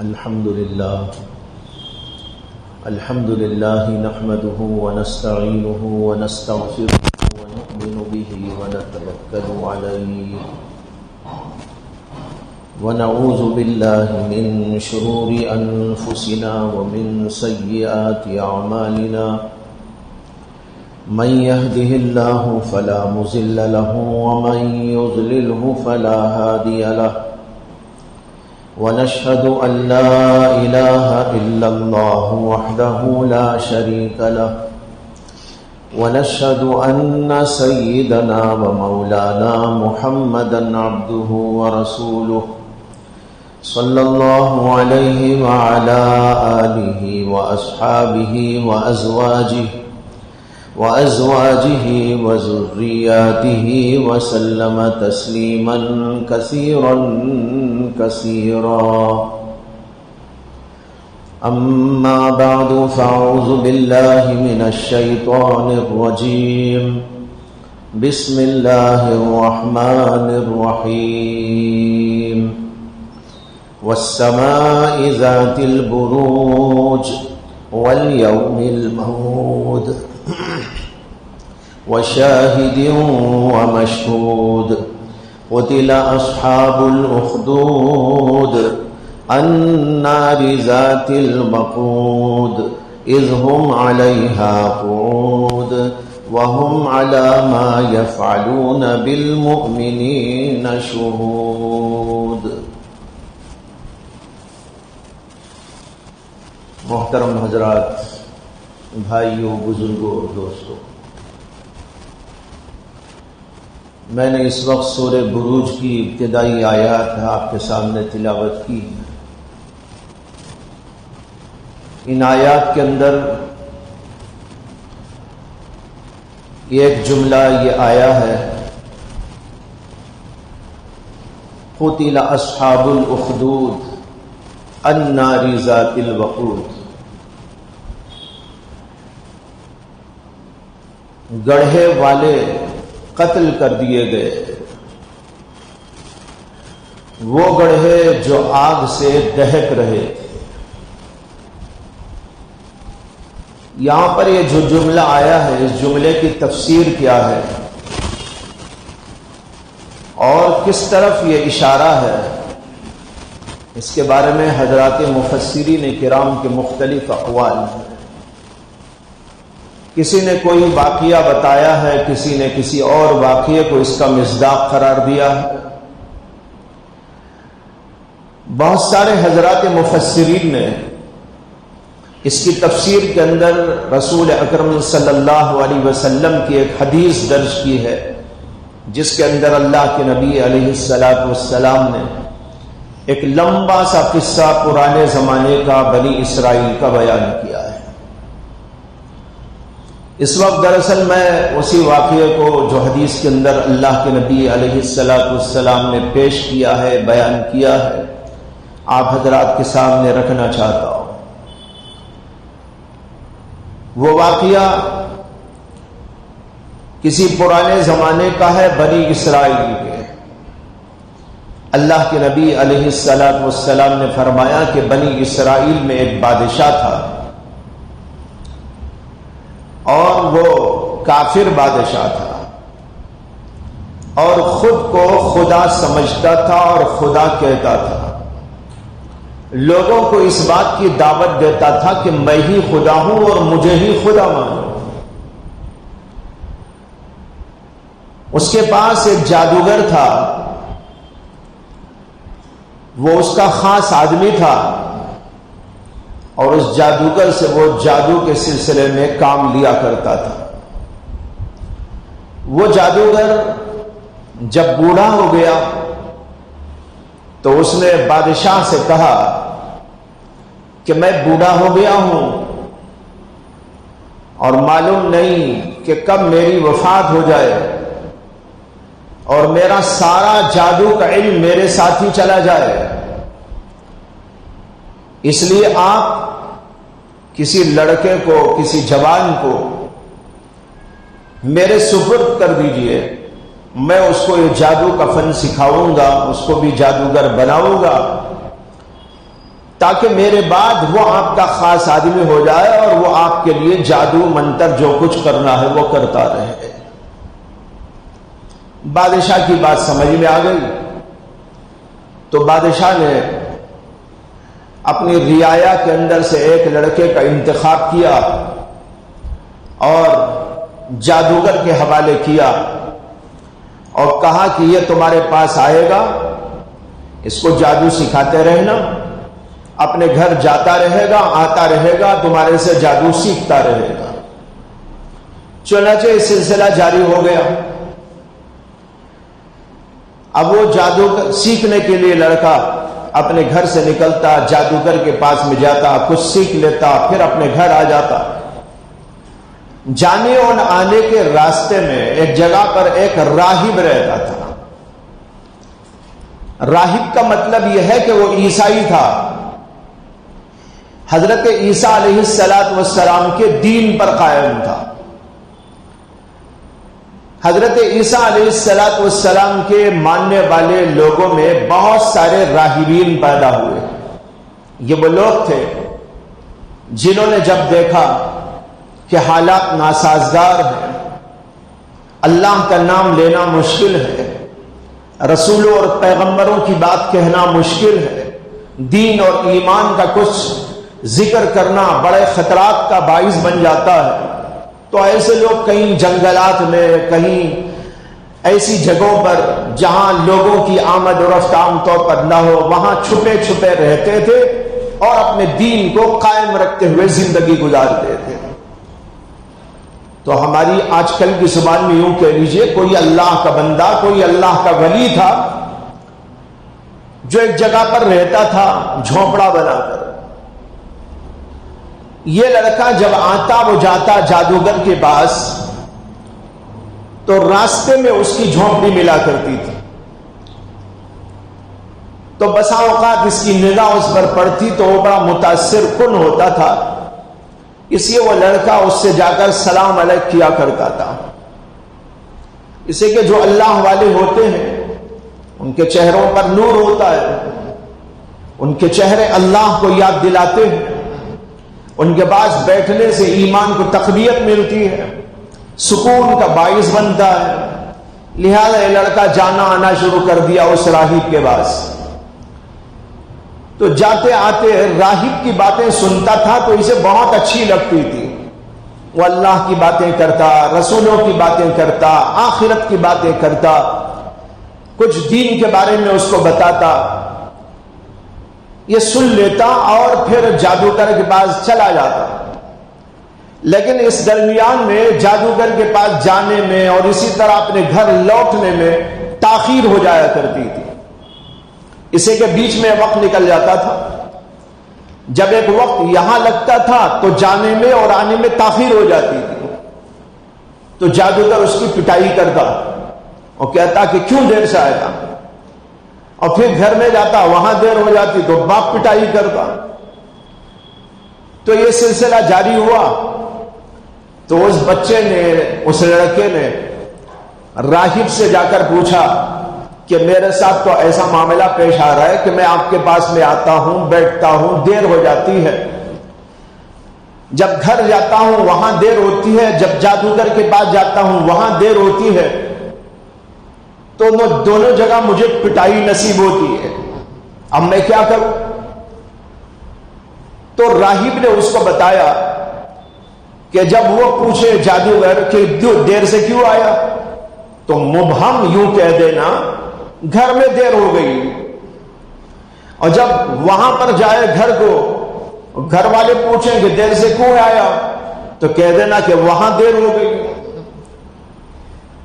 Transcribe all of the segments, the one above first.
الحمد لله نحمده ونستعينه ونستغفره ونؤمن به ونتوكل عليه ونعوذ بالله من شرور أنفسنا ومن سيئات أعمالنا من يهده الله فلا مضل له ومن يضلله فلا هادي له ونشهد أن لا إله إلا الله وحده لا شريك له ونشهد أن سيدنا ومولانا محمدا عبده ورسوله صلى الله عليه وعلى آله وأصحابه وأزواجه وذرياته وسلم تسليما كثيرا أما بعد فأعوذ بالله من الشيطان الرجيم بسم الله الرحمن الرحيم والسماء ذات البروج واليوم الموعود وشاهد ومشهود قتل أصحاب الأخدود النار ذات الوقود إذ هم عليها قعود وهم على ما يفعلون بالمؤمنين شهود. محترم حضرات، بھائیوں، بزرگوں اور دوستوں، میں نے اس وقت سورہ بروج کی ابتدائی آیات آپ کے سامنے تلاوت کی. ان آیات کے اندر ایک جملہ یہ آیا ہے، قتل اصحاب الاخدود النار ذات الوقود. گڑھے والے قتل کر دیے گئے، وہ گڑھے جو آگ سے دہک رہے تھے. یہاں پر یہ جو جملہ آیا ہے، اس جملے کی تفسیر کیا ہے اور کس طرف یہ اشارہ ہے، اس کے بارے میں حضرات مفسرین کرام کے مختلف اقوال ہیں. کسی نے کوئی واقعہ بتایا ہے، کسی نے کسی اور واقعے کو اس کا مصداق قرار دیا ہے. بہت سارے حضرات مفسرین نے اس کی تفسیر کے اندر رسول اکرم صلی اللہ علیہ وسلم کی ایک حدیث درج کی ہے، جس کے اندر اللہ کے نبی علیہ السلام نے ایک لمبا سا قصہ پرانے زمانے کا بنی اسرائیل کا بیان کیا ہے. اس وقت دراصل میں اسی واقعے کو جو حدیث کے اندر اللہ کے نبی علیہ السلام نے پیش کیا ہے، بیان کیا ہے، آپ حضرات کے سامنے رکھنا چاہتا ہوں. وہ واقعہ کسی پرانے زمانے کا ہے، بنی اسرائیل کے. اللہ کے نبی علیہ السلام نے فرمایا کہ بنی اسرائیل میں ایک بادشاہ تھا اور وہ کافر بادشاہ تھا اور خود کو خدا سمجھتا تھا اور خدا کہتا تھا. لوگوں کو اس بات کی دعوت دیتا تھا کہ میں ہی خدا ہوں اور مجھے ہی خدا مانو. اس کے پاس ایک جادوگر تھا، وہ اس کا خاص آدمی تھا اور اس جادوگر سے وہ جادو کے سلسلے میں کام لیا کرتا تھا. وہ جادوگر جب بوڑھا ہو گیا تو اس نے بادشاہ سے کہا کہ میں بوڑھا ہو گیا ہوں اور معلوم نہیں کہ کب میری وفات ہو جائے اور میرا سارا جادو کا علم میرے ساتھ ہی چلا جائے. اس لیے آپ کسی لڑکے کو، کسی جوان کو میرے سپرد کر دیجئے، میں اس کو یہ جادو کا فن سکھاؤں گا، اس کو بھی جادوگر بناؤں گا تاکہ میرے بعد وہ آپ کا خاص آدمی ہو جائے اور وہ آپ کے لیے جادو منتر جو کچھ کرنا ہے وہ کرتا رہے۔ بادشاہ کی بات سمجھ میں آ گئی تو بادشاہ نے اپنی رعایا کے اندر سے ایک لڑکے کا انتخاب کیا اور جادوگر کے حوالے کیا اور کہا کہ یہ تمہارے پاس آئے گا، اس کو جادو سکھاتے رہنا، اپنے گھر جاتا رہے گا، آتا رہے گا، تمہارے سے جادو سیکھتا رہے گا۔ چنانچہ یہ سلسلہ جاری ہو گیا۔ اب وہ جادو سیکھنے کے لیے لڑکا اپنے گھر سے نکلتا، جادوگر کے پاس میں جاتا، کچھ سیکھ لیتا، پھر اپنے گھر آ جاتا۔ جانے اور آنے کے راستے میں ایک جگہ پر ایک راہب رہتا تھا۔ راہب کا مطلب یہ ہے کہ وہ عیسائی تھا، حضرت عیسیٰ علیہ السلام کے دین پر قائم تھا۔ حضرت عیسیٰ علیہ السلام کے ماننے والے لوگوں میں بہت سارے راہبین پیدا ہوئے۔ یہ وہ لوگ تھے جنہوں نے جب دیکھا کہ حالات ناسازگار ہیں، اللہ کا نام لینا مشکل ہے، رسولوں اور پیغمبروں کی بات کہنا مشکل ہے، دین اور ایمان کا کچھ ذکر کرنا بڑے خطرات کا باعث بن جاتا ہے، تو ایسے لوگ کہیں جنگلات میں، کہیں ایسی جگہوں پر جہاں لوگوں کی آمد و رفت عام طور پر نہ ہو، وہاں چھپے چھپے رہتے تھے اور اپنے دین کو قائم رکھتے ہوئے زندگی گزارتے تھے۔ تو ہماری آج کل کی زبان میں یوں کہہ لیجئے، کوئی اللہ کا بندہ، کوئی اللہ کا ولی تھا جو ایک جگہ پر رہتا تھا جھونپڑا بنا کر۔ یہ لڑکا جب آتا وہ جاتا جادوگر کے پاس تو راستے میں اس کی جھونپڑی ملا کرتی تھی، تو بسا اوقات اس کی نگاہ اس پر پڑتی تو وہ بڑا متاثر کن ہوتا تھا، اس لیے وہ لڑکا اس سے جا کر سلام علیک کیا کرتا تھا۔ اسے کہ جو اللہ والے ہوتے ہیں ان کے چہروں پر نور ہوتا ہے، ان کے چہرے اللہ کو یاد دلاتے ہیں، ان کے پاس بیٹھنے سے ایمان کو تقویت ملتی ہے، سکون کا باعث بنتا ہے۔ لہذا یہ لڑکا جانا آنا شروع کر دیا اس راہب کے پاس۔ تو جاتے آتے راہب کی باتیں سنتا تھا تو اسے بہت اچھی لگتی تھی، وہ اللہ کی باتیں کرتا، رسولوں کی باتیں کرتا، آخرت کی باتیں کرتا، کچھ دین کے بارے میں اس کو بتاتا، یہ سن لیتا اور پھر جادوگر کے پاس چلا جاتا۔ لیکن اس درمیان میں جادوگر کے پاس جانے میں اور اسی طرح اپنے گھر لوٹنے میں تاخیر ہو جایا کرتی تھی، اسے کہ بیچ میں وقت نکل جاتا تھا۔ جب ایک وقت یہاں لگتا تھا تو جانے میں اور آنے میں تاخیر ہو جاتی تھی، تو جادوگر اس کی پٹائی کرتا اور کہتا کہ کیوں دیر سے آئے گا، اور پھر گھر میں جاتا وہاں دیر ہو جاتی تو باپ پٹائی کرتا۔ تو یہ سلسلہ جاری ہوا تو اس بچے نے، اس لڑکے نے راہب سے جا کر پوچھا کہ میرے ساتھ تو ایسا معاملہ پیش آ رہا ہے کہ میں آپ کے پاس میں آتا ہوں، بیٹھتا ہوں، دیر ہو جاتی ہے، جب گھر جاتا ہوں وہاں دیر ہوتی ہے، جب جادوگر کے پاس جاتا ہوں وہاں دیر ہوتی ہے، تو وہ دونوں جگہ مجھے پٹائی نصیب ہوتی ہے، اب میں کیا کروں؟ تو راہب نے اس کو بتایا کہ جب وہ پوچھے جادوگر کہ دیر سے کیوں آیا، تو مبہم یوں کہہ دینا گھر میں دیر ہو گئی، اور جب وہاں پر جائے گھر کو، گھر والے پوچھیں کہ دیر سے کیوں آیا، تو کہہ دینا کہ وہاں دیر ہو گئی۔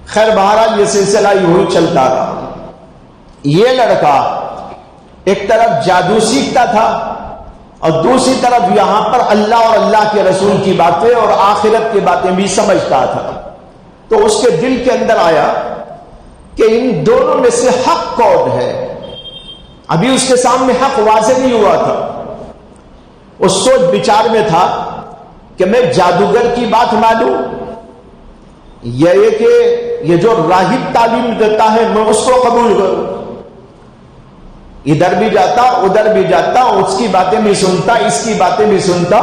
خیر بہرحال یہ سلسلہ یوں ہی چلتا رہا۔ یہ لڑکا ایک طرف جادو سیکھتا تھا اور دوسری طرف یہاں پر اللہ اور اللہ کے رسول کی باتیں اور آخرت کی باتیں بھی سمجھتا تھا۔ تو اس کے دل کے اندر آیا کہ ان دونوں میں سے حق کون ہے؟ ابھی اس کے سامنے حق واضح نہیں ہوا تھا، وہ سوچ بچار میں تھا کہ میں جادوگر کی بات مانوں یا یہ کہ یہ جو راہب تعلیم دیتا ہے میں اس کو قبول کروں۔ ادھر بھی جاتا ادھر بھی جاتا، اس کی باتیں بھی سنتا اس کی باتیں بھی سنتا،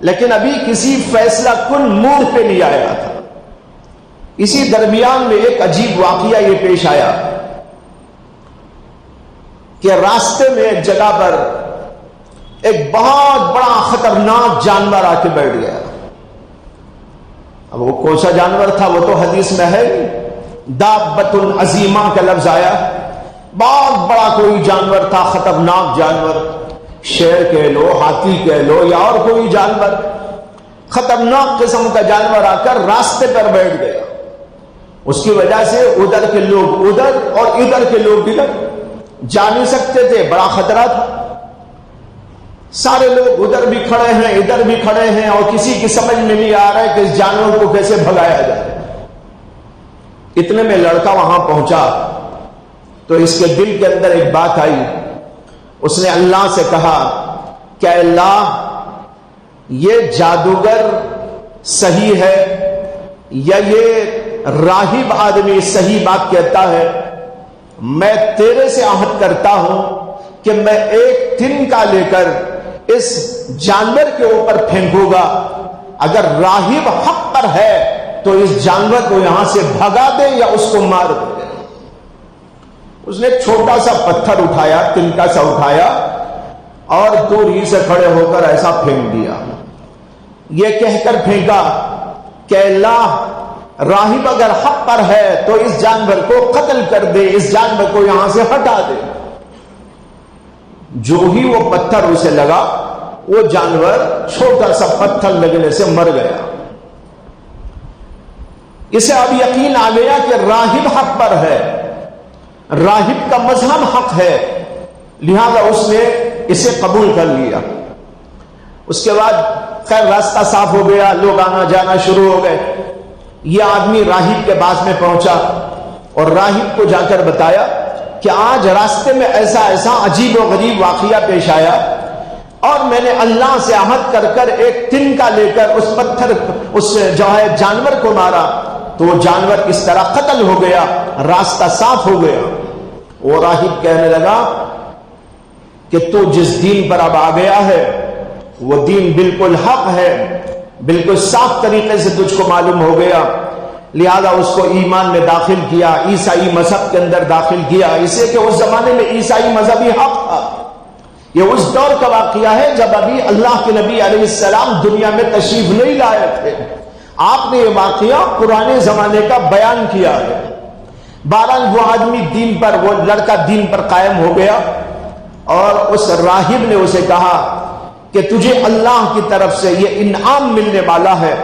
لیکن ابھی کسی فیصلہ کن موڑ پہ نہیں آیا تھا۔ اسی درمیان میں ایک عجیب واقعہ یہ پیش آیا کہ راستے میں ایک جگہ پر ایک بہت بڑا خطرناک جانور آ کے بیٹھ گیا۔ اب وہ کون سا جانور تھا وہ تو حدیث میں ہے، دابۃ عظیمہ کا لفظ آیا، بہت بڑا کوئی جانور تھا، خطرناک جانور، شیر کہہ لو، ہاتھی کہہ لو یا اور کوئی جانور، خطرناک قسم کا جانور آ کر راستے پر بیٹھ گیا۔ اس کی وجہ سے ادھر کے لوگ ادھر اور ادھر کے لوگ ادھر جا نہیں سکتے تھے، بڑا خطرہ تھا۔ سارے لوگ ادھر بھی کھڑے ہیں ادھر بھی کھڑے ہیں اور کسی کی سمجھ میں نہیں آ رہا ہے کہ اس جانور کو کیسے بھگایا جائے۔ اتنے میں لڑکا وہاں پہنچا تو اس کے دل کے اندر ایک بات آئی، اس نے اللہ سے کہا کہ اللہ یہ جادوگر صحیح ہے یا یہ راہب آدمی صحیح بات کہتا ہے؟ میں تیرے سے عہد کرتا ہوں کہ میں ایک تنکا لے کر اس جانور کے اوپر پھینکوں گا، اگر راہب حق پر ہے تو اس جانور کو یہاں سے بھگا دے یا اس کو مار دے۔ اس نے ایک چھوٹا سا پتھر اٹھایا، تنکا سا اٹھایا اور دور ہی سے کھڑے ہو کر ایسا پھینک دیا، یہ کہہ کر پھینکا کہ اللہ راہب اگر حق پر ہے تو اس جانور کو قتل کر دے، اس جانور کو یہاں سے ہٹا دے۔ جو ہی وہ پتھر اسے لگا وہ جانور چھوٹا سا پتھر لگنے سے مر گیا۔ اسے اب یقین آ گیا کہ راہب حق پر ہے، راہب کا مذہب حق ہے، لہذا اس نے اسے قبول کر لیا۔ اس کے بعد خیر راستہ صاف ہو گیا، لوگ آنا جانا شروع ہو گئے۔ یہ آدمی راہب کے پاس میں پہنچا اور راہب کو جا کر بتایا کہ آج راستے میں ایسا ایسا عجیب و غریب واقعہ پیش آیا اور میں نے اللہ سے عہد کر کر ایک تنکا لے کر اس پتھر اس جو ہے جانور کو مارا تو وہ جانور اس طرح قتل ہو گیا، راستہ صاف ہو گیا۔ وہ راہب کہنے لگا کہ تو جس دین پر اب آ گیا ہے وہ دین بالکل حق ہے، بالکل صاف طریقے سے تجھ کو معلوم ہو گیا، لہذا اس کو ایمان میں داخل کیا، عیسائی مذہب کے اندر داخل کیا، اسے کہ اس زمانے میں عیسائی مذہب ہی حق تھا۔ یہ اس دور کا واقعہ ہے جب ابھی اللہ کے نبی علیہ السلام دنیا میں تشریف نہیں لائے تھے۔ آپ نے یہ واقعہ پرانے زمانے کا بیان کیا ہے۔ بہرحال وہ آدمی دین پر، وہ لڑکا دین پر قائم ہو گیا اور اس راہب نے اسے کہا کہ تجھے اللہ کی طرف سے یہ انعام ملنے والا ہے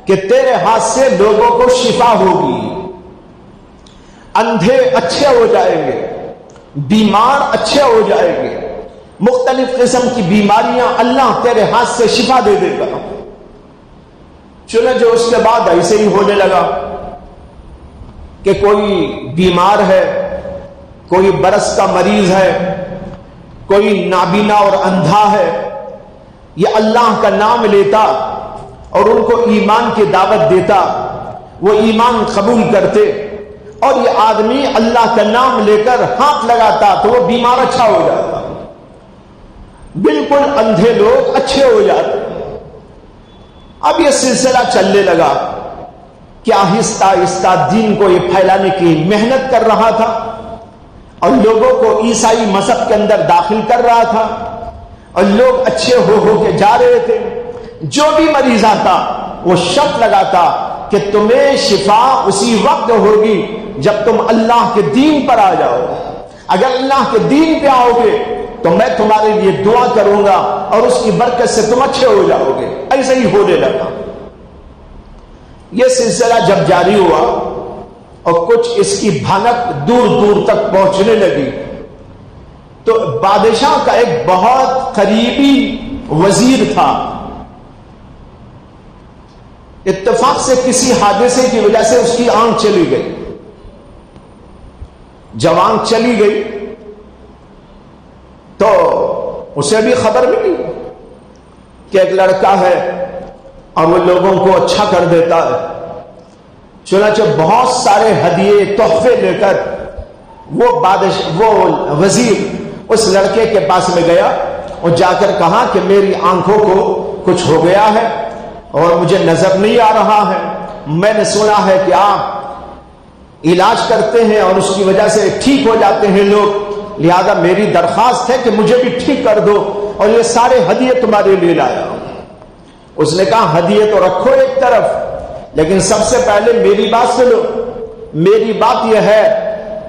کہ تیرے ہاتھ سے لوگوں کو شفا ہوگی، اندھے اچھے ہو جائیں گے، بیمار اچھے ہو جائیں گے، مختلف قسم کی بیماریاں اللہ تیرے ہاتھ سے شفا دے دے گا۔ چنانچہ اس کے بعد ایسے ہی ہونے لگا کہ کوئی بیمار ہے، کوئی برس کا مریض ہے، کوئی نابینا اور اندھا ہے، یہ اللہ کا نام لیتا اور ان کو ایمان کی دعوت دیتا، وہ ایمان قبول کرتے اور یہ آدمی اللہ کا نام لے کر ہاتھ لگاتا تو وہ بیمار اچھا ہو جاتا، بالکل اندھے لوگ اچھے ہو جاتے۔ اب یہ سلسلہ چلنے لگا کہ آہستہ آہستہ دین کو یہ پھیلانے کی محنت کر رہا تھا اور لوگوں کو عیسائی مذہب کے اندر داخل کر رہا تھا اور لوگ اچھے ہو کے جا رہے تھے۔ جو بھی مریض آتا وہ شرط لگاتا کہ تمہیں شفا اسی وقت ہوگی جب تم اللہ کے دین پر آ جاؤ، اگر اللہ کے دین پہ آؤ گے تو میں تمہارے لیے دعا کروں گا اور اس کی برکت سے تم اچھے ہو جاؤ گے۔ ایسے ہی ہونے لگا۔ یہ سلسلہ جب جاری ہوا اور کچھ اس کی بھنک دور دور تک پہنچنے لگی تو بادشاہ کا ایک بہت قریبی وزیر تھا، اتفاق سے کسی حادثے کی وجہ سے اس کی آنکھ چلی گئی۔ جب آنکھ چلی گئی تو اسے بھی خبر ملی کہ ایک لڑکا ہے اور وہ لوگوں کو اچھا کر دیتا ہے۔ چنانچہ بہت سارے ہدیے تحفے لے کر وہ وزیر اس لڑکے کے پاس میں گیا اور جا کر کہا کہ میری آنکھوں کو کچھ ہو گیا ہے اور مجھے نظر نہیں آ رہا ہے، میں نے سنا ہے کہ آپ علاج کرتے ہیں اور اس کی وجہ سے ٹھیک ہو جاتے ہیں لوگ، لہذا میری درخواست ہے کہ مجھے بھی ٹھیک کر دو اور یہ سارے ہدیے تمہارے لیے لایا ہوں۔ اس نے کہا ہدیے تو رکھو ایک طرف، لیکن سب سے پہلے میری بات سنو۔ میری بات یہ ہے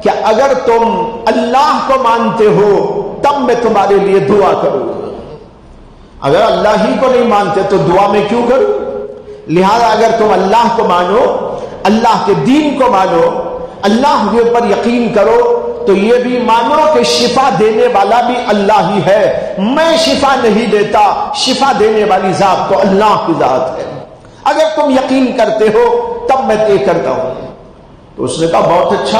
کہ اگر تم اللہ کو مانتے ہو تب میں تمہارے لیے دعا کروں، اگر اللہ ہی کو نہیں مانتے تو دعا میں کیوں کروں؟ لہذا اگر تم اللہ کو مانو، اللہ کے دین کو مانو، اللہ کے اوپر یقین کرو، تو یہ بھی مانو کہ شفا دینے والا بھی اللہ ہی ہے، میں شفا نہیں دیتا، شفا دینے والی ذات تو اللہ کی ذات ہے، اگر تم یقین کرتے ہو تب میں طے کرتا ہوں۔ تو اس نے کہا بہت اچھا۔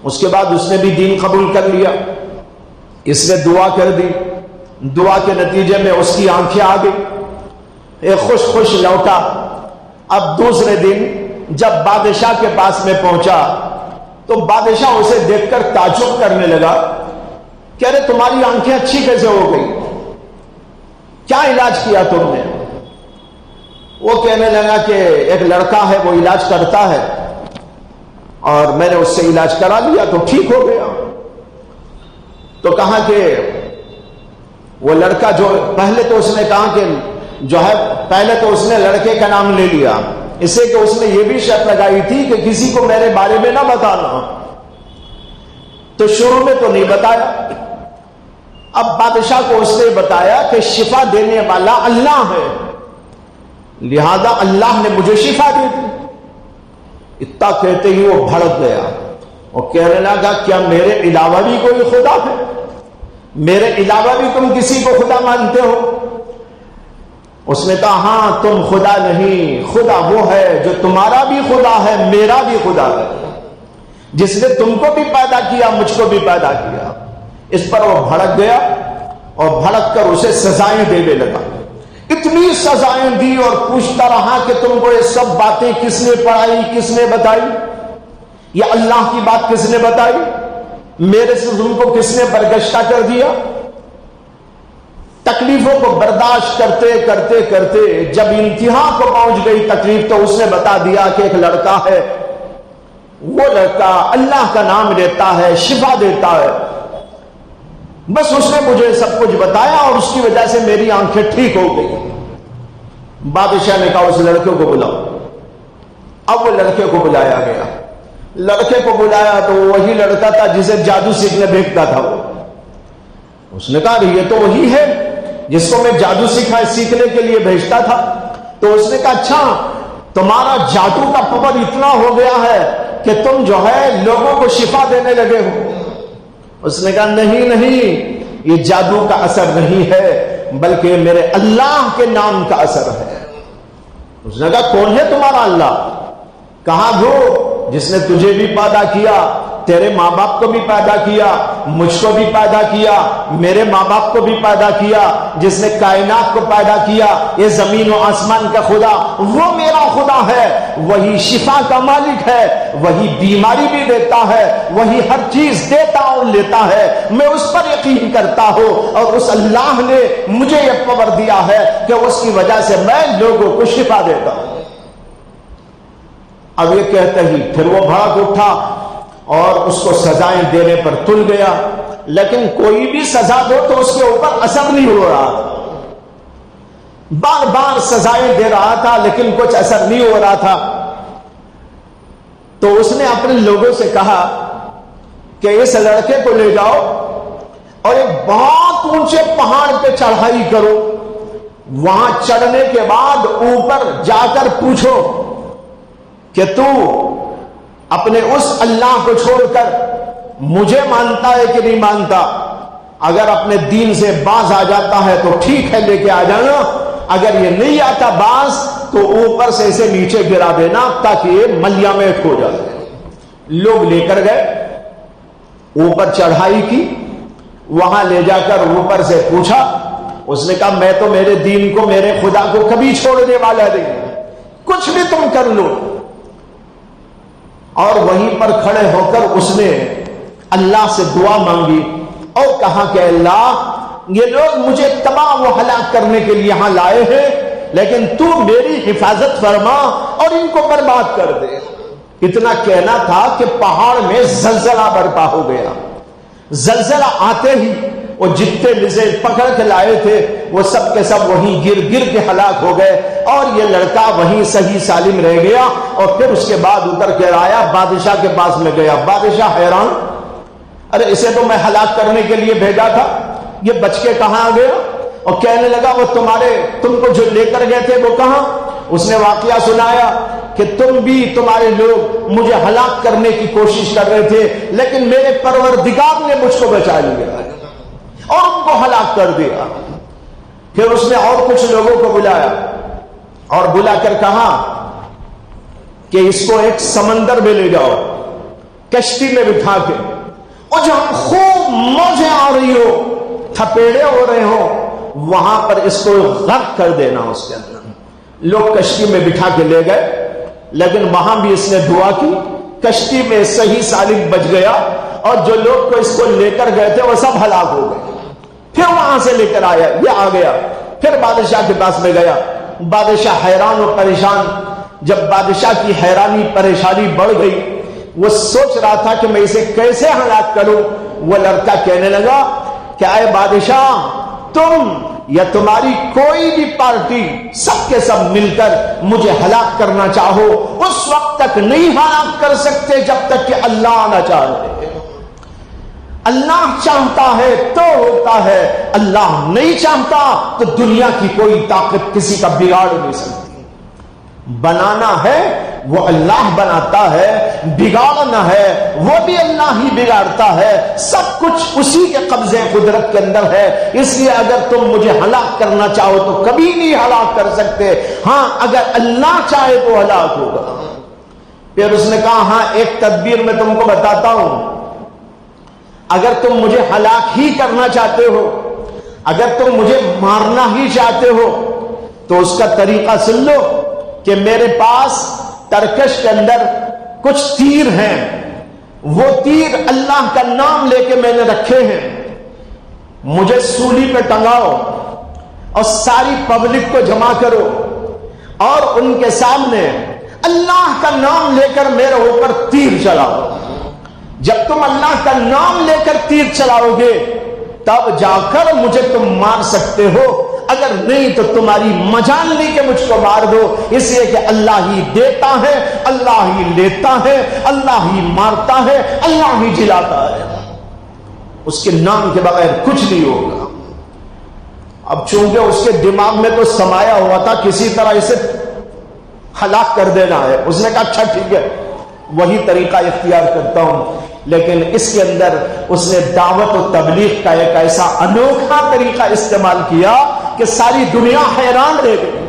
اس کے بعد اس نے بھی دین قبول کر لیا، اس نے دعا کر دی، دعا کے نتیجے میں اس کی آنکھیں آ گئی، ایک خوش خوش لوٹا۔ اب دوسرے دن جب بادشاہ کے پاس میں پہنچا تو بادشاہ اسے دیکھ کر تعجب کرنے لگا کہ ارے تمہاری آنکھیں اچھی کیسے ہو گئی، کیا علاج کیا تم نے؟ وہ کہنے لگا کہ ایک لڑکا ہے وہ علاج کرتا ہے اور میں نے اس سے علاج کرا لیا تو ٹھیک ہو گیا۔ تو کہا کہ وہ لڑکا جو پہلے تو اس نے کہا کہ جو ہے پہلے تو اس نے لڑکے کا نام لے لیا، اس سے کہ اس نے یہ بھی شرط لگائی تھی کہ کسی کو میرے بارے میں نہ بتانا، تو شروع میں تو نہیں بتایا۔ اب بادشاہ کو اس نے بتایا کہ شفا دینے والا اللہ ہے، لہذا اللہ نے مجھے شفا دی تھی۔ اتنا کہتے ہی وہ بھڑک گیا اور کہنے لگا کیا میرے علاوہ بھی کوئی خدا ہے؟ میرے علاوہ بھی تم کسی کو خدا مانتے ہو؟ اس نے کہا ہاں تم خدا نہیں، خدا وہ ہے جو تمہارا بھی خدا ہے، میرا بھی خدا ہے، جس نے تم کو بھی پیدا کیا مجھ کو بھی پیدا کیا۔ اس پر وہ بھڑک گیا اور بھڑک کر اسے سزائیں دینے لگا، اتنی سزائیں دی اور پوچھتا رہا کہ تم کو یہ سب باتیں کس نے پڑھائی، کس نے بتائی؟ یہ اللہ کی بات کس نے بتائی؟ میرے سے تم کو کس نے برگشتہ کر دیا؟ تکلیفوں کو برداشت کرتے کرتے کرتے جب انتہا کو پہنچ گئی تکلیف تو اس نے بتا دیا کہ ایک لڑکا ہے، وہ لڑکا اللہ کا نام لیتا ہے، شفا دیتا ہے، بس اس نے مجھے سب کچھ بتایا اور اس کی وجہ سے میری آنکھیں ٹھیک ہو گئی۔ بادشاہ نے کہا اس لڑکے کو بلاؤ۔ اب وہ لڑکے کو بلایا گیا، لڑکے کو بلایا تو وہی لڑکا تھا جسے جادو سیکھنے بھیجتا تھا وہ۔ اس نے کہا یہ تو وہی ہے جس کو میں جادو سیکھنے کے لیے بھیجتا تھا۔ تو اس نے کہا اچھا تمہارا جادو کا پاور اتنا ہو گیا ہے کہ تم جو ہے لوگوں کو شفا دینے لگے ہو؟ اس نے کہا نہیں نہیں، یہ جادو کا اثر نہیں ہے بلکہ میرے اللہ کے نام کا اثر ہے۔ اس نے کہا کون ہے تمہارا اللہ؟ کہا وہ جس نے تجھے بھی پیدا کیا، تیرے ماں باپ کو بھی پیدا کیا، مجھ کو بھی پیدا کیا، میرے ماں باپ کو بھی پیدا کیا، جس نے کائنات کو پیدا کیا، یہ زمین و آسمان کا خدا وہ میرا خدا ہے، وہی شفا کا مالک ہے، وہی بیماری بھی دیتا ہے، وہی ہر چیز دیتا اور لیتا ہے۔ میں اس پر یقین کرتا ہوں اور اس اللہ نے مجھے یہ پاور دیا ہے کہ اس کی وجہ سے میں لوگوں کو شفا دیتا ہوں۔ اب یہ کہتے ہی پھر وہ بھڑک اٹھا اور اس کو سزائیں دینے پر تل گیا، لیکن کوئی بھی سزا دو تو اس کے اوپر اثر نہیں ہو رہا تھا، بار بار سزائیں دے رہا تھا لیکن کچھ اثر نہیں ہو رہا تھا۔ تو اس نے اپنے لوگوں سے کہا کہ اس لڑکے کو لے جاؤ اور ایک بہت اونچے پہاڑ پہ چڑھائی کرو، وہاں چڑھنے کے بعد اوپر جا کر پوچھو کہ تو اپنے اس اللہ کو چھوڑ کر مجھے مانتا ہے کہ نہیں مانتا؟ اگر اپنے دین سے باز آ جاتا ہے تو ٹھیک ہے لے کے آ جانا، اگر یہ نہیں آتا باز تو اوپر سے اسے نیچے گرا دینا تاکہ یہ ملیا میٹ ہو جائے۔ لوگ لے کر گئے، اوپر چڑھائی کی، وہاں لے جا کر اوپر سے پوچھا۔ اس نے کہا میں تو میرے دین کو میرے خدا کو کبھی چھوڑنے والا نہیں، کچھ بھی تم کر لو۔ اور وہیں پر کھڑے ہو کر اس نے اللہ سے دعا مانگی اور کہا کہ اللہ یہ لوگ مجھے تباہ و ہلاک کرنے کے لیے یہاں لائے ہیں، لیکن تو میری حفاظت فرما اور ان کو برباد کر دے۔ اتنا کہنا تھا کہ پہاڑ میں زلزلہ برپا ہو گیا۔ زلزلہ آتے ہی وہ جتنے لزے پکڑ کے لائے تھے وہ سب کے سب وہیں گر گر کے ہلاک ہو گئے، اور یہ لڑکا وہیں صحیح سالم رہ گیا۔ اور پھر اس کے بعد اتر کے آیا، بادشاہ کے پاس میں گیا۔ بادشاہ حیران، ارے اسے تو میں ہلاک کرنے کے لیے بھیجا تھا، یہ بچ کے کہاں آ گیا؟ اور کہنے لگا وہ تم کو جو لے کر گئے تھے وہ کہاں؟ اس نے واقعہ سنایا کہ تمہارے لوگ مجھے ہلاک کرنے کی کوشش کر رہے تھے، لیکن میرے پروردگار نے مجھ کو بچا لیا اور ان کو ہلاک کر دیا۔ پھر اس نے اور کچھ لوگوں کو بلایا اور بلا کر کہا کہ اس کو ایک سمندر میں لے جاؤ، کشتی میں بٹھا کے، اور جہاں خوب موجیں آ رہی ہو، تھپیڑے ہو رہے ہو، وہاں پر اس کو غرق کر دینا۔ اس کے اندر لوگ کشتی میں بٹھا کے لے گئے، لیکن وہاں بھی اس نے دعا کی، کشتی میں صحیح سالم بچ گیا، اور جو لوگ کو اس کو لے کر گئے تھے وہ سب ہلاک ہو گئے۔ پھر وہاں سے لے کر آیا، یہ آ گیا، پھر بادشاہ کے پاس میں گیا۔ بادشاہ حیران و پریشان۔ جب بادشاہ کی حیرانی پریشانی بڑھ گئی، وہ سوچ رہا تھا کہ میں اسے کیسے ہلاک کروں۔ وہ لڑکا کہنے لگا کہ اے بادشاہ، تم یا تمہاری کوئی بھی پارٹی سب کے سب مل کر مجھے ہلاک کرنا چاہو، اس وقت تک نہیں ہلاک کر سکتے جب تک کہ اللہ نہ چاہے۔ اللہ چاہتا ہے تو ہوتا ہے، اللہ نہیں چاہتا تو دنیا کی کوئی طاقت کسی کا بگاڑ نہیں سکتی۔ بنانا ہے وہ اللہ بناتا ہے، بگاڑنا ہے وہ بھی اللہ ہی بگاڑتا ہے، سب کچھ اسی کے قبضے قدرت کے اندر ہے۔ اس لیے اگر تم مجھے ہلاک کرنا چاہو تو کبھی نہیں ہلاک کر سکتے، ہاں اگر اللہ چاہے تو ہلاک ہوگا۔ پھر اس نے کہا ہاں ایک تدبیر میں تم کو بتاتا ہوں، اگر تم مجھے ہلاک ہی کرنا چاہتے ہو، اگر تم مجھے مارنا ہی چاہتے ہو، تو اس کا طریقہ سن لو کہ میرے پاس ترکش کے اندر کچھ تیر ہیں، وہ تیر اللہ کا نام لے کے میں نے رکھے ہیں، مجھے سولی پہ ٹنگاؤ اور ساری پبلک کو جمع کرو اور ان کے سامنے اللہ کا نام لے کر میرے اوپر تیر چلاؤ۔ جب تم اللہ کا نام لے کر تیر چلاؤ گے تب جا کر مجھے تم مار سکتے ہو، اگر نہیں تو تمہاری مجال نہیں کہ مجھ کو مار دو، اس لیے کہ اللہ ہی دیتا ہے، اللہ ہی لیتا ہے، اللہ ہی مارتا ہے، اللہ ہی جلاتا ہے، اس کے نام کے بغیر کچھ نہیں ہوگا۔ اب چونکہ اس کے دماغ میں تو سمایا ہوا تھا کسی طرح اسے ہلاک کر دینا ہے، اس نے کہا اچھا ٹھیک ہے وہی طریقہ اختیار کرتا ہوں، لیکن اس کے اندر اس نے دعوت و تبلیغ کا ایک ایسا انوکھا طریقہ استعمال کیا کہ ساری دنیا حیران رہ گئی۔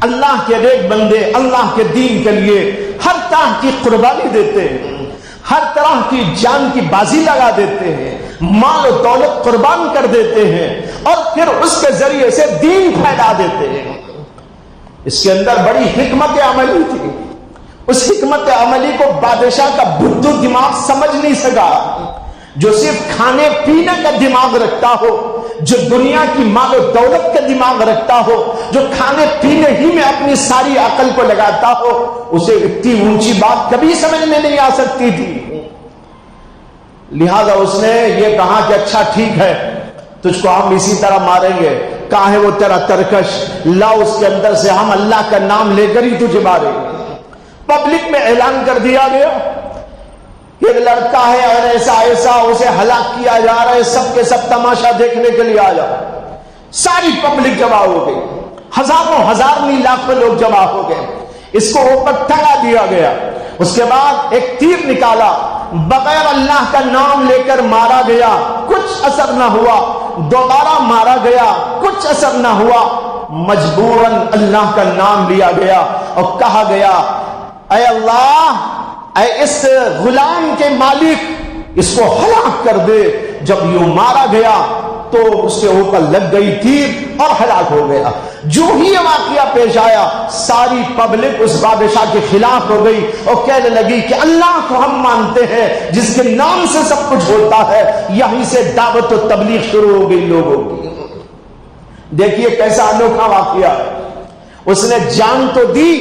اللہ کے نیک بندے اللہ کے دین کے لیے ہر طرح کی قربانی دیتے ہیں، ہر طرح کی جان کی بازی لگا دیتے ہیں، مال و دولت قربان کر دیتے ہیں، اور پھر اس کے ذریعے سے دین پھیلا دیتے ہیں۔ اس کے اندر بڑی حکمت عملی تھی، اس حکمت عملی کو بادشاہ کا بدھو دماغ سمجھ نہیں سکا، جو صرف کھانے پینے کا دماغ رکھتا ہو، جو دنیا کی مال و دولت کا دماغ رکھتا ہو، جو کھانے پینے ہی میں اپنی ساری عقل کو لگاتا ہو، اسے اتنی اونچی بات کبھی سمجھ میں نہیں آ سکتی تھی۔ لہذا اس نے یہ کہا کہ اچھا ٹھیک ہے تجھ کو ہم اسی طرح ماریں گے، کہاں ہے وہ تیرا ترکش، لا اس کے اندر سے ہم اللہ کا نام لے کر ہی تجھے ماریں گے۔ پبلک میں اعلان کر دیا گیا ایک لڑکا ہے اور ایسا ایسا اسے ہلاک کیا جا رہا ہے، سب کے سب تماشا دیکھنے کے لیے آ جاؤ۔ ساری پبلک جمع ہو گئی، ہزاروں ہزار نہیں لاکھوں لوگ جمع ہو گئے، اس کو اوپر ٹنگا دیا گیا۔ اس کے بعد ایک تیر نکالا، بغیر اللہ کا نام لے کر مارا گیا، کچھ اثر نہ ہوا، دوبارہ مارا گیا، کچھ اثر نہ ہوا، مجبوراً اللہ کا نام لیا گیا اور کہا گیا اے اللہ، اے اس غلام کے مالک اس کو ہلاک کر دے۔ جب یوں مارا گیا تو اس کے اوپر لگ گئی تیر اور ہلاک ہو گیا۔ جو ہی یہ واقعہ پیش آیا ساری پبلک اس بادشاہ کے خلاف ہو گئی اور کہنے لگی کہ اللہ کو ہم مانتے ہیں جس کے نام سے سب کچھ ہوتا ہے. یہیں سے دعوت و تبلیغ شروع ہو گئی لوگوں کی. دیکھیے کیسا انوکھا واقعہ. اس نے جان تو دی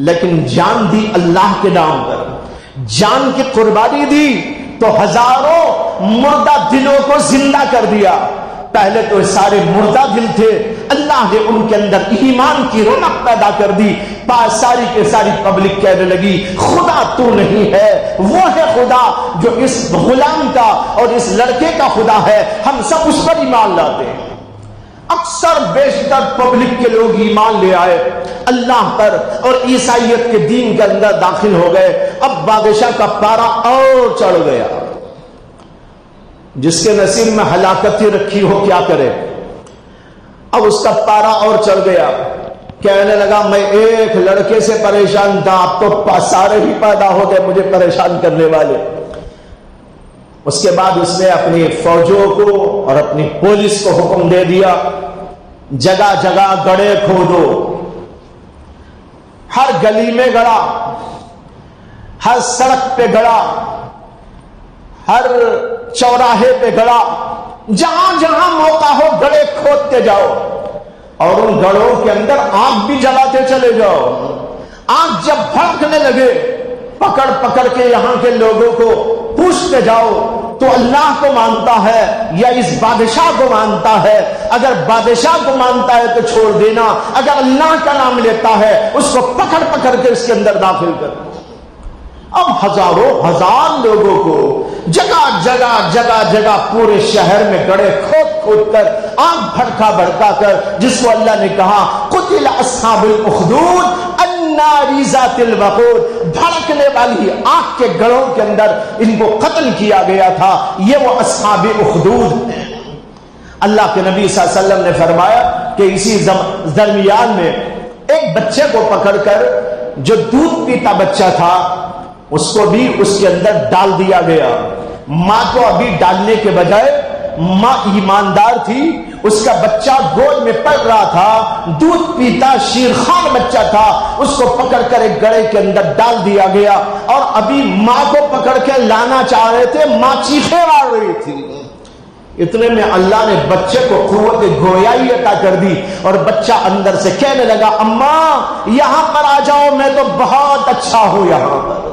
لیکن جان دی اللہ کے نام پر. جان کی قربانی دی تو ہزاروں مردہ دلوں کو زندہ کر دیا. پہلے تو سارے مردہ دل تھے, اللہ نے ان کے اندر ایمان کی رونق پیدا کر دی. ساری کے ساری پبلک کہنے لگی خدا تو نہیں ہے, وہ ہے خدا جو اس غلام کا اور اس لڑکے کا خدا ہے, ہم سب اس پر ایمان لاتے ہیں. اکثر بیشتر پبلک کے لوگ ایمان لے آئے اللہ پر اور عیسائیت کے دین کے اندر داخل ہو گئے. اب بادشاہ کا پارا اور چڑھ گیا. جس کے نصیب میں ہلاکت ہی رکھی ہو کیا کرے. اب اس کا پارا اور چڑھ گیا. کہنے لگا میں ایک لڑکے سے پریشان تھا, اب تو سارے ہی پیدا ہو گئے مجھے پریشان کرنے والے. اس کے بعد اس نے اپنی فوجوں کو اور اپنی پولیس کو حکم دے دیا جگہ جگہ گڑھے کھودو. ہر گلی میں گڑھا, ہر سڑک پہ گڑھا, ہر چوراہے پہ گڑھا, جہاں جہاں موقع ہو گڑھے کھودتے جاؤ اور ان گڑھوں کے اندر آگ بھی جلاتے چلے جاؤ. آگ جب بھڑکنے لگے پکڑ پکڑ کے یہاں کے لوگوں کو پوچھتے جاؤ تو اللہ کو مانتا ہے یا اس بادشاہ کو مانتا ہے. اگر بادشاہ کو مانتا ہے تو چھوڑ دینا, اگر اللہ کا نام لیتا ہے اس کو پکڑ پکڑ کے اس کے اندر داخل کر. اب ہزاروں ہزار لوگوں کو جگہ جگہ جگہ جگہ پورے شہر میں گڑھے کھود کھود کر آگ بھڑکا بھڑکا کر, جس کو اللہ نے کہا قتل اصحاب الاخدود النار ذات الوقود, بھڑکنے والی آگ کے گڑھوں کے اندر ان کو قتل کیا گیا تھا. یہ وہ اصحاب اخدود ہیں. اللہ کے نبی صلی اللہ علیہ وسلم نے فرمایا کہ اسی درمیان میں ایک بچے کو پکڑ کر جو دودھ پیتا بچہ تھا اس کو بھی اس کے اندر ڈال دیا گیا. ماں کو ابھی ڈالنے کے بجائے, ماں ایماندار تھی, اس کا بچہ گود میں پڑ رہا تھا, دودھ پیتا شیرخوار بچہ تھا, اس کو پکڑ کر ایک گڑھے کے اندر ڈال دیا گیا. اور ابھی ماں کو پکڑ کے لانا چاہ رہے تھے, ماں چیخے مار رہی تھی. اتنے میں اللہ نے بچے کو قوت گویائی عطا کر دی اور بچہ اندر سے کہنے لگا اماں یہاں پر آ جاؤ, میں تو بہت اچھا ہوں یہاں پر.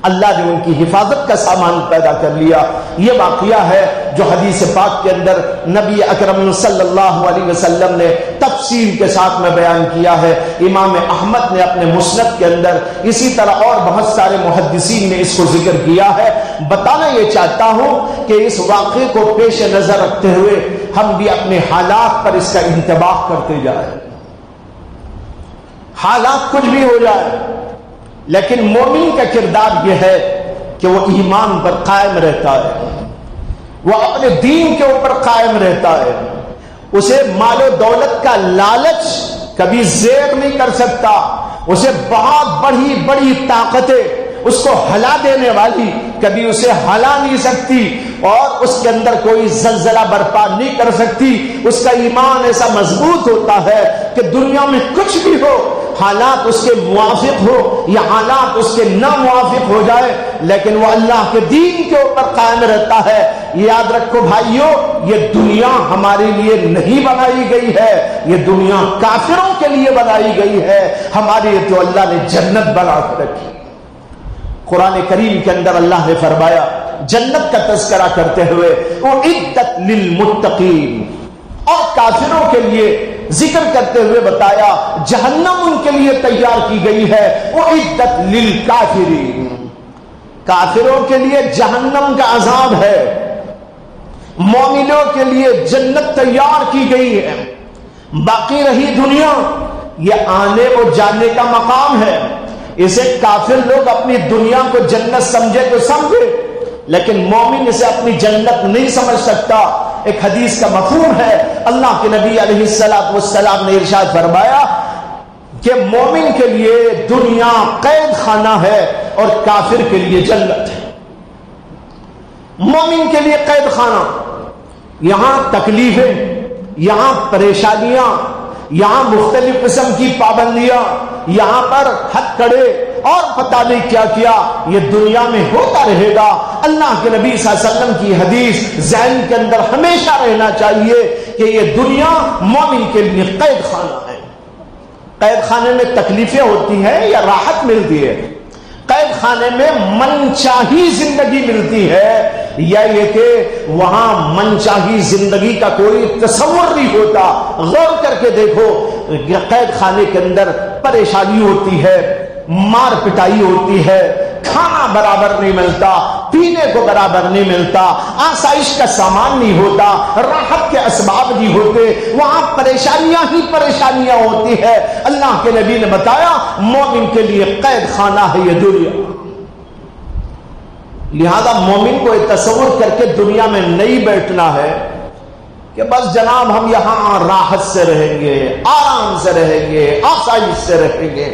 اللہ نے ان کی حفاظت کا سامان پیدا کر لیا. یہ واقعہ ہے جو حدیث پاک کے اندر نبی اکرم صلی اللہ علیہ وسلم نے تفصیل کے ساتھ میں بیان کیا ہے. امام احمد نے اپنے مسند کے اندر, اسی طرح اور بہت سارے محدثین نے اس کو ذکر کیا ہے. بتانا یہ چاہتا ہوں کہ اس واقعے کو پیش نظر رکھتے ہوئے ہم بھی اپنے حالات پر اس کا انتباہ کرتے جائیں. حالات کچھ بھی ہو جائے لیکن مومن کا کردار یہ ہے کہ وہ ایمان پر قائم رہتا ہے, وہ اپنے دین کے اوپر قائم رہتا ہے. اسے مال و دولت کا لالچ کبھی زیر نہیں کر سکتا. اسے بہت بڑی بڑی طاقتیں اس کو ہلا دینے والی کبھی اسے ہلا نہیں سکتی اور اس کے اندر کوئی زلزلہ برپا نہیں کر سکتی. اس کا ایمان ایسا مضبوط ہوتا ہے کہ دنیا میں کچھ بھی ہو, حالات اس کے موافق ہو یا حالات اس کے ناموافق ہو جائے, لیکن وہ اللہ کے دین کے اوپر قائم رہتا ہے. یاد رکھو بھائیو, یہ دنیا ہمارے لیے نہیں بنائی گئی ہے, یہ دنیا کافروں کے لیے بنائی گئی ہے. ہمارے لیے تو اللہ نے جنت بنا کر رکھی. قرآن کریم کے اندر اللہ نے فرمایا جنت کا تذکرہ کرتے ہوئے اعدت للمتقین, اور کافروں کے لیے ذکر کرتے ہوئے بتایا جہنم ان کے لیے تیار کی گئی ہے. اعدت للکافرین, کافروں کے لیے جہنم کا عذاب ہے, مومنوں کے لیے جنت تیار کی گئی ہے. باقی رہی دنیا, یہ آنے اور جانے کا مقام ہے. اسے کافر لوگ اپنی دنیا کو جنت سمجھے تو سمجھے, لیکن مومن اسے اپنی جنت نہیں سمجھ سکتا. ایک حدیث کا مفہوم ہے, اللہ کے نبی علیہ الصلوۃ والسلام نے ارشاد فرمایا کہ مومن کے لیے دنیا قید خانہ ہے اور کافر کے لیے جنت ہے. مومن کے لیے قید خانہ, یہاں تکلیفیں, یہاں پریشانیاں, یہاں مختلف قسم کی پابندیاں، یہاں پر ہتھ کڑے اور پتہ نہیں کیا کیا، یہ دنیا میں ہوتا رہے گا۔ اللہ کے نبی صلی اللہ علیہ وسلم کی حدیث ذہن کے اندر ہمیشہ رہنا چاہیے کہ یہ دنیا مومن کے لیے قید خانہ ہے۔ قید خانے میں تکلیفیں ہوتی ہیں یا راحت ملتی ہے؟ قید خانے میں من چاہی زندگی ملتی ہے، یا یہ کہ وہاں من چاہی زندگی کا کوئی تصور نہیں ہوتا؟ غور کر کے دیکھو، قید خانے کے اندر پریشانی ہوتی ہے، مار پٹائی ہوتی ہے، کھانا برابر نہیں ملتا، پینے کو برابر نہیں ملتا، آسائش کا سامان نہیں ہوتا، راحت کے اسباب نہیں ہوتے، وہاں پریشانیاں ہی پریشانیاں ہوتی ہے۔ اللہ کے نبی نے بتایا مومن کے لیے قید خانہ ہے یہ دنیا۔ لہذا مومن کو یہ تصور کر کے دنیا میں نہیں بیٹھنا ہے کہ بس جناب ہم یہاں راحت سے رہیں گے، آرام سے رہیں گے، آسائش سے رہیں گے۔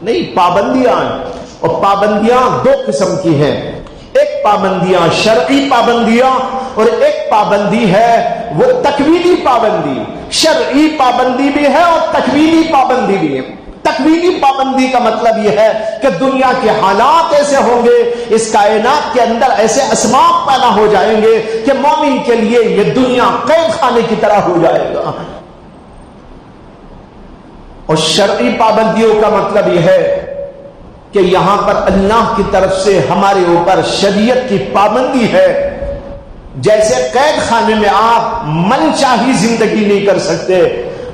نہیں، پابندیاں ہیں، اور پابندیاں دو قسم کی ہیں، ایک پابندیاں شرعی پابندیاں اور ایک پابندی ہے وہ تکوینی پابندی۔ شرعی پابندی بھی ہے اور تکوینی پابندی بھی ہے۔ تکوینی پابندی کا مطلب یہ ہے کہ دنیا کے حالات ایسے ہوں گے، اس کائنات کے اندر ایسے اسباب پیدا ہو جائیں گے کہ مومن کے لیے یہ دنیا قید خانے کی طرح ہو جائے گا۔ اور شرعی پابندیوں کا مطلب یہ ہے کہ یہاں پر اللہ کی طرف سے ہمارے اوپر شریعت کی پابندی ہے۔ جیسے قید خانے میں آپ من چاہی زندگی نہیں کر سکتے،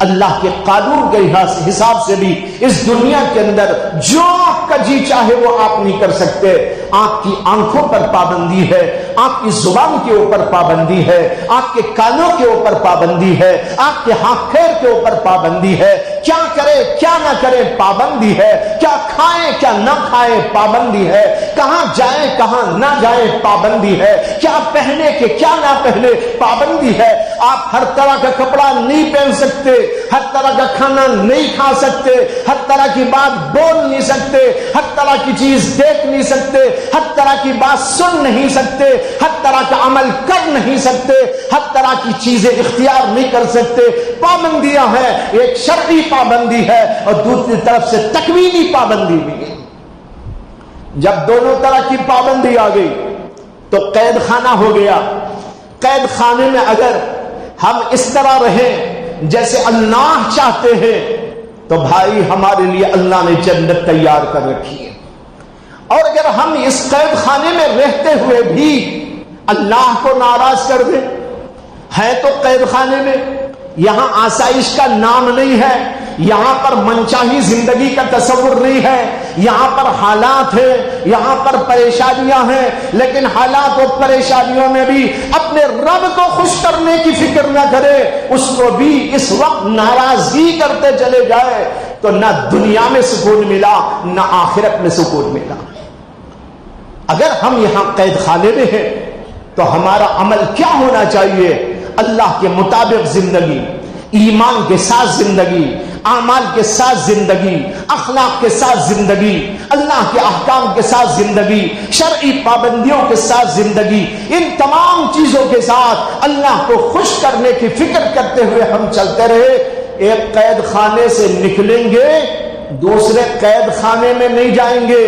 اللہ کے قانون کے حساب سے بھی اس دنیا کے اندر جو آپ کا جی چاہے وہ آپ نہیں کر سکتے۔ آپ کی آنکھوں پر پابندی ہے، آپ کی زبان کے اوپر پابندی ہے، آپ کے کانوں کے اوپر پابندی ہے، آپ کے ہاتھ پیر کے اوپر پابندی ہے، کیا کرے کیا نہ کرے پابندی ہے، کیا کھائیں کیا نہ کھائیں پابندی ہے، کہاں جائیں کہاں نہ جائیں پابندی ہے، کیا پہنے کہ کیا نہ پہنے پابندی ہے۔ آپ ہر طرح کا کپڑا نہیں پہن سکتے، ہر طرح کا کھانا نہیں کھا سکتے، ہر طرح کی بات بول نہیں سکتے، ہر طرح کی چیز دیکھ نہیں سکتے، ہر طرح کی بات سن نہیں سکتے، ہر طرح کا عمل کر نہیں سکتے، ہر طرح کی چیزیں اختیار نہیں کر سکتے۔ پابندیاں ہیں، ایک شرعی پابندی ہے اور دوسری طرف سے تکوینی پابندی بھی ہے۔ جب دونوں طرح کی پابندی آ گئی تو قید خانہ ہو گیا۔ قید خانے میں اگر ہم اس طرح رہیں جیسے اللہ چاہتے ہیں تو بھائی ہمارے لیے اللہ نے جنت تیار کر رکھی ہے، اور اگر ہم اس قید خانے میں رہتے ہوئے بھی اللہ کو ناراض کر دیں، ہے تو قید خانے میں، یہاں آسائش کا نام نہیں ہے، یہاں پر منچاہی زندگی کا تصور نہیں ہے، یہاں پر حالات ہیں، یہاں پر پریشانیاں ہیں، لیکن حالات اور پریشانیوں میں بھی اپنے رب کو خوش کرنے کی فکر نہ کرے، اس کو بھی اس وقت ناراضگی کرتے چلے جائے تو نہ دنیا میں سکون ملا نہ آخرت میں سکون ملا۔ اگر ہم یہاں قید خانے میں ہیں تو ہمارا عمل کیا ہونا چاہیے؟ اللہ کے مطابق زندگی، ایمان کے ساتھ زندگی، اعمال کے ساتھ زندگی، اخلاق کے ساتھ زندگی، اللہ کے احکام کے ساتھ زندگی، شرعی پابندیوں کے ساتھ زندگی، ان تمام چیزوں کے ساتھ اللہ کو خوش کرنے کی فکر کرتے ہوئے ہم چلتے رہے۔ ایک قید خانے سے نکلیں گے دوسرے قید خانے میں نہیں جائیں گے،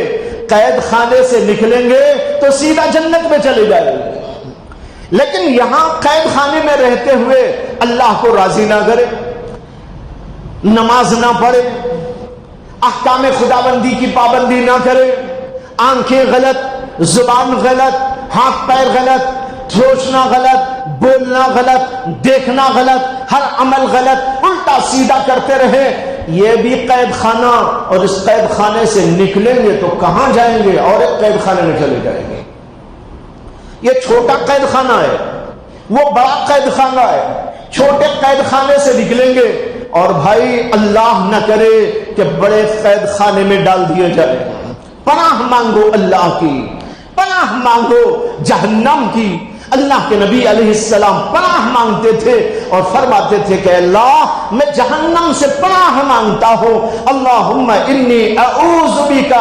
قید خانے سے نکلیں گے تو سیدھا جنت میں چلے جائیں گے۔ لیکن یہاں قید خانے میں رہتے ہوئے اللہ کو راضی نہ کرے، نماز نہ پڑھے، احکام خداوندی کی پابندی نہ کرے، آنکھیں غلط، زبان غلط، ہاتھ پیر غلط، سوچنا غلط، بولنا غلط، دیکھنا غلط، ہر عمل غلط، الٹا سیدھا کرتے رہے، یہ بھی قید خانہ، اور اس قید خانے سے نکلیں گے تو کہاں جائیں گے؟ اور ایک قید خانے میں چلے جائیں گے۔ یہ چھوٹا قید خانہ ہے، وہ بڑا قید خانہ ہے۔ چھوٹے قید خانے سے نکلیں گے اور بھائی اللہ نہ کرے کہ بڑے قید خانے میں ڈال دیے جائیں۔ پناہ مانگو اللہ کی، پناہ مانگو جہنم کی۔ اللہ کے نبی علیہ السلام پناہ مانگتے تھے اور فرماتے تھے کہ اللہ میں جہنم سے پناہ مانگتا ہوں، اللہم انی اعوذ بک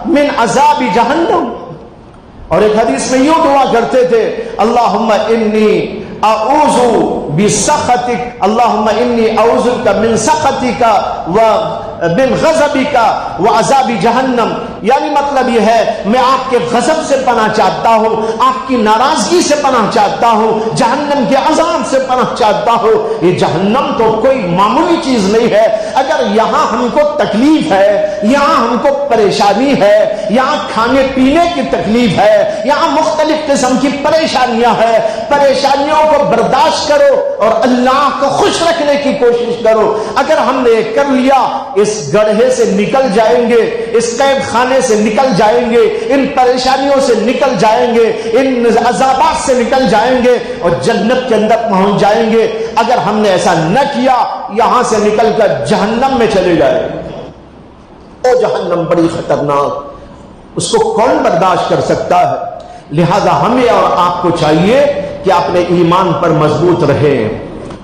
من عذاب جہنم۔ اور ایک حدیث میں یوں دعا کرتے تھے، اللہم انی اعوذ بسخطک اللہم انی اعوذ بک من سخطک و من غضبک وعذاب جہنم، یعنی مطلب یہ ہے میں آپ کے غضب سے پناہ چاہتا ہوں، آپ کی ناراضگی سے پناہ چاہتا ہوں، جہنم کے عذاب سے پناہ چاہتا ہوں۔ یہ جہنم تو کوئی معمولی چیز نہیں ہے۔ اگر یہاں ہم کو تکلیف ہے، یہاں ہم کو پریشانی ہے، یہاں کھانے پینے کی تکلیف ہے، یہاں مختلف قسم کی پریشانیاں ہیں، پریشانیوں کو برداشت کرو اور اللہ کو خوش رکھنے کی کوشش کرو۔ اگر ہم نے کر لیا، اس گڑھے سے نکل جائیں گے، اس قید خانے سے نکل جائیں گے، ان پریشانیوں سے نکل جائیں گے، ان عذابات سے نکل جائیں گے اور جنت کے اندر پہنچ جائیں گے۔ اگر ہم نے ایسا نہ کیا، یہاں سے نکل کر جہنم میں چلے جائیں گے۔ او جہنم بڑی خطرناک، اس کو کون برداشت کر سکتا ہے؟ لہذا ہمیں اور آپ کو چاہیے کہ اپنے ایمان پر مضبوط رہے،